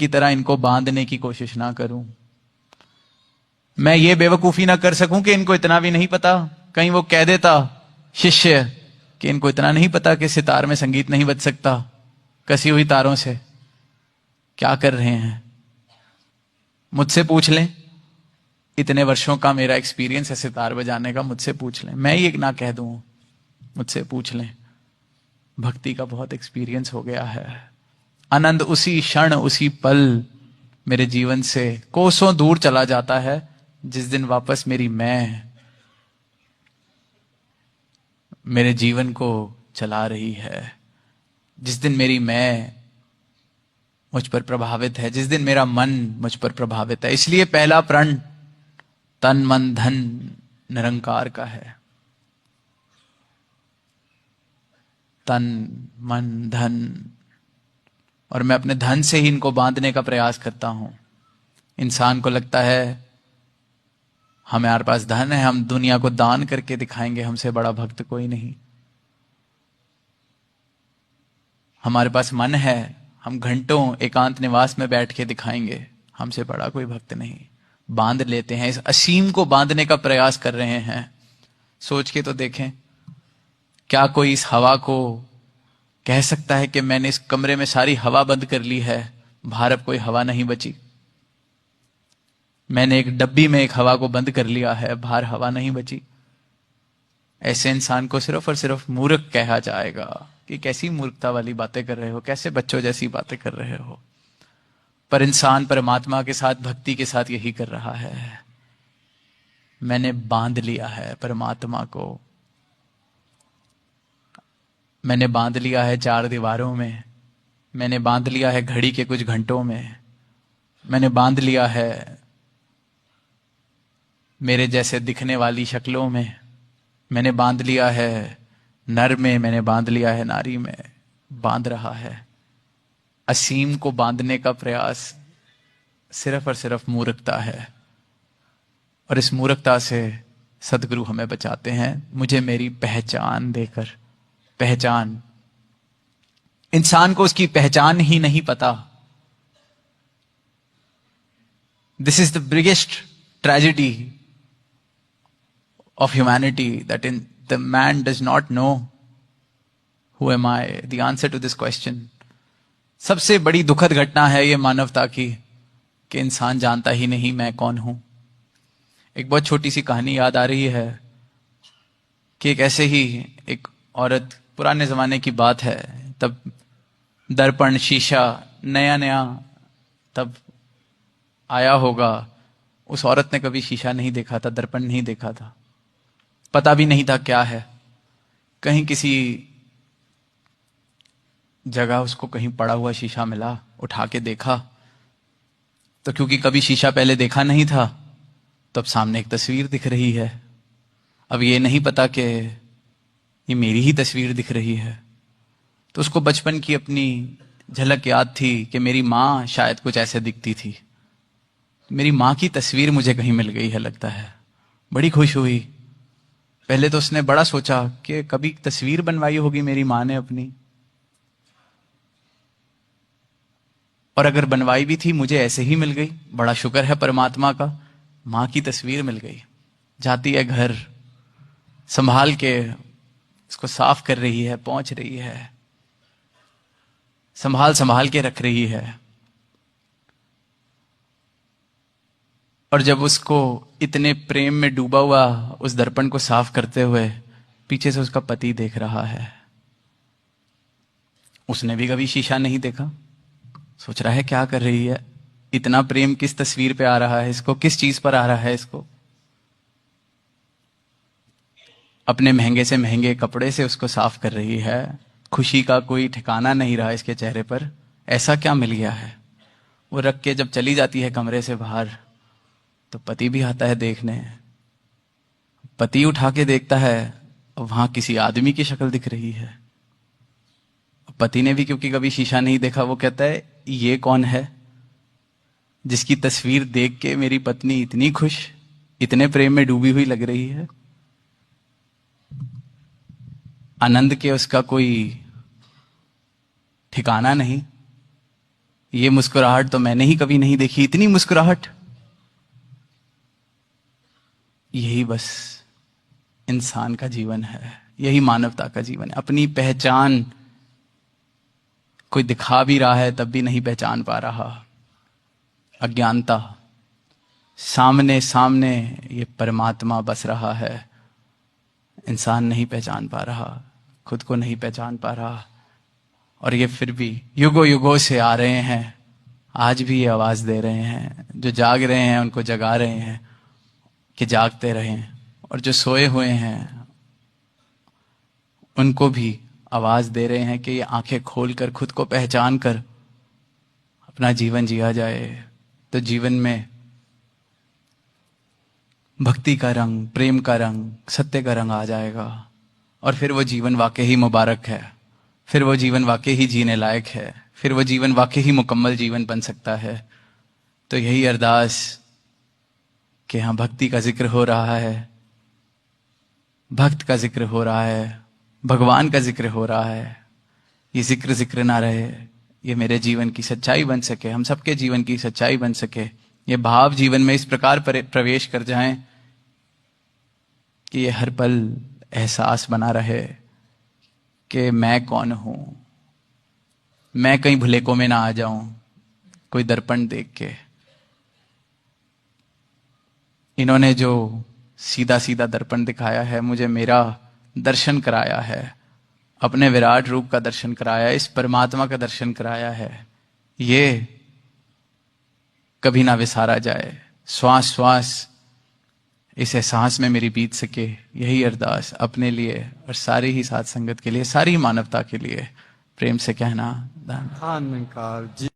की तरह इनको बांधने की कोशिश ना करूं, मैं ये बेवकूफी ना कर सकूं कि इनको इतना भी नहीं पता। कहीं वो कह देता शिष्य कि इनको इतना नहीं पता कि सितार में संगीत नहीं बज सकता कसी हुई तारों से, क्या कर रहे हैं। मुझसे पूछ लें, इतने वर्षों का मेरा एक्सपीरियंस है सितार बजाने का, मुझसे पूछ लें, मैं ये ना कह दूं, मुझसे पूछ लें। भक्ति का बहुत एक्सपीरियंस हो गया है। आनंद उसी क्षण उसी पल मेरे जीवन से कोसों दूर चला जाता है जिस दिन वापस मैं मेरे जीवन को चला रही है, जिस दिन मैं मुझ पर प्रभावित है, जिस दिन मेरा मन मुझ पर प्रभावित है। इसलिए पहला प्रण तन मन धन निरंकार का है। तन मन धन, और मैं अपने धन से ही इनको बांधने का प्रयास करता हूं। इंसान को लगता है हमारे पास धन है, हम दुनिया को दान करके दिखाएंगे हमसे बड़ा भक्त कोई नहीं। हमारे पास मन है, हम घंटों एकांत निवास में बैठ के दिखाएंगे हमसे बड़ा कोई भक्त नहीं। बांध लेते हैं, इस असीम को बांधने का प्रयास कर रहे हैं। सोच के तो देखें, क्या कोई इस हवा को कह सकता है कि मैंने इस कमरे में सारी हवा बंद कर ली है, बाहर अब कोई हवा नहीं बची। मैंने एक डब्बी में एक हवा को बंद कर लिया है, बाहर हवा नहीं बची। ऐसे इंसान को सिर्फ और सिर्फ मूर्ख कहा जाएगा कि कैसी मूर्खता वाली बातें कर रहे हो, कैसे बच्चों जैसी बातें कर रहे हो। पर इंसान परमात्मा के साथ, भक्ति के साथ यही कर रहा है। मैंने बांध लिया है परमात्मा को, मैंने बांध लिया है चार दीवारों में, मैंने बांध लिया है घड़ी के कुछ घंटों में, मैंने बांध लिया है मेरे जैसे दिखने वाली शक्लों में, मैंने बांध लिया है नर में, मैंने बांध लिया है नारी में। बांध रहा है। असीम को बांधने का प्रयास सिर्फ और सिर्फ मूर्खता है, और इस मूर्खता से सदगुरु हमें बचाते हैं। मुझे मेरी पहचान देकर, पहचान, इंसान को उसकी पहचान ही नहीं पता। This is the biggest tragedy of humanity, that in the man does not know who am I, the answer to this question। सबसे बड़ी दुखद घटना है ये मानवता की कि इंसान जानता ही नहीं मैं कौन हूं। एक बहुत छोटी सी कहानी याद आ रही है कि एक ऐसे ही एक औरत, पुराने जमाने की बात है, तब दर्पण शीशा नया नया तब आया होगा। उस औरत ने कभी शीशा नहीं देखा था, दर्पण नहीं देखा था, पता भी नहीं था क्या है। कहीं किसी जगह उसको कहीं पड़ा हुआ शीशा मिला, उठा के देखा तो क्योंकि कभी शीशा पहले देखा नहीं था तो अब सामने एक तस्वीर दिख रही है। अब ये नहीं पता कि ये मेरी ही तस्वीर दिख रही है। तो उसको बचपन की अपनी झलक याद थी कि मेरी माँ शायद कुछ ऐसे दिखती थी। मेरी माँ की तस्वीर मुझे कहीं मिल गई है लगता है। बड़ी खुश हुई। पहले तो उसने बड़ा सोचा कि कभी तस्वीर बनवाई होगी मेरी माँ ने अपनी, और अगर बनवाई भी थी मुझे ऐसे ही मिल गई। बड़ा शुक्र है परमात्मा का, माँ की तस्वीर मिल गई। जाती है घर, संभाल के इसको साफ कर रही है, पोंछ रही है, संभाल संभाल के रख रही है। और जब उसको इतने प्रेम में डूबा हुआ उस दर्पण को साफ करते हुए पीछे से उसका पति देख रहा है, उसने भी कभी शीशा नहीं देखा। सोच रहा है क्या कर रही है, इतना प्रेम किस तस्वीर पे आ रहा है इसको, किस चीज पर आ रहा है इसको। अपने महंगे से महंगे कपड़े से उसको साफ कर रही है। खुशी का कोई ठिकाना नहीं रहा इसके चेहरे पर। ऐसा क्या मिल गया है। वो रख के जब चली जाती है कमरे से बाहर तो पति भी आता है देखने। पति उठा के देखता है, वहां किसी आदमी की शक्ल दिख रही है। पति ने भी क्योंकि कभी शीशा नहीं देखा, वो कहता है ये कौन है जिसकी तस्वीर देख के मेरी पत्नी इतनी खुश, इतने प्रेम में डूबी हुई लग रही है। आनंद के उसका कोई ठिकाना नहीं। ये मुस्कुराहट तो मैंने ही कभी नहीं देखी, इतनी मुस्कुराहट। यही बस इंसान का जीवन है, यही मानवता का जीवन है। अपनी पहचान कोई दिखा भी रहा है तब भी नहीं पहचान पा रहा। अज्ञानता, सामने सामने ये परमात्मा बस रहा है, इंसान नहीं पहचान पा रहा, खुद को नहीं पहचान पा रहा। और ये फिर भी युगों युगों से आ रहे हैं, आज भी ये आवाज दे रहे हैं। जो जाग रहे हैं उनको जगा रहे हैं कि जागते रहें, और जो सोए हुए हैं उनको भी आवाज दे रहे हैं कि ये आंखें खोलकर खुद को पहचान कर अपना जीवन जिया जाए। तो जीवन में भक्ति का रंग, प्रेम का रंग, सत्य का रंग आ जाएगा, और फिर वो जीवन वाकई ही मुबारक है, फिर वो जीवन वाकई ही जीने लायक है, फिर वो जीवन वाकई ही मुकम्मल जीवन बन सकता है। तो यही अरदास कि हाँ, भक्ति का जिक्र हो रहा है, भक्त का जिक्र हो रहा है, भगवान का जिक्र हो रहा है। ये जिक्र जिक्र ना रहे, ये मेरे जीवन की सच्चाई बन सके, हम सबके जीवन की सच्चाई बन सके। ये भाव जीवन में इस प्रकार प्रवेश कर जाएं कि ये हर पल एहसास बना रहे कि मैं कौन हूं। मैं कहीं भुलेकों में ना आ जाऊं कोई दर्पण देख के। इन्होंने जो सीधा सीधा दर्पण दिखाया है, मुझे मेरा दर्शन कराया है, अपने विराट रूप का दर्शन कराया, इस परमात्मा का दर्शन कराया है। ये कभी ना विसारा जाए, श्वास श्वास इस एहसास में मेरी बीत सके। यही अरदास अपने लिए और सारी ही साथ संगत के लिए, सारी मानवता के लिए प्रेम से कहना। धन्यवाद जी।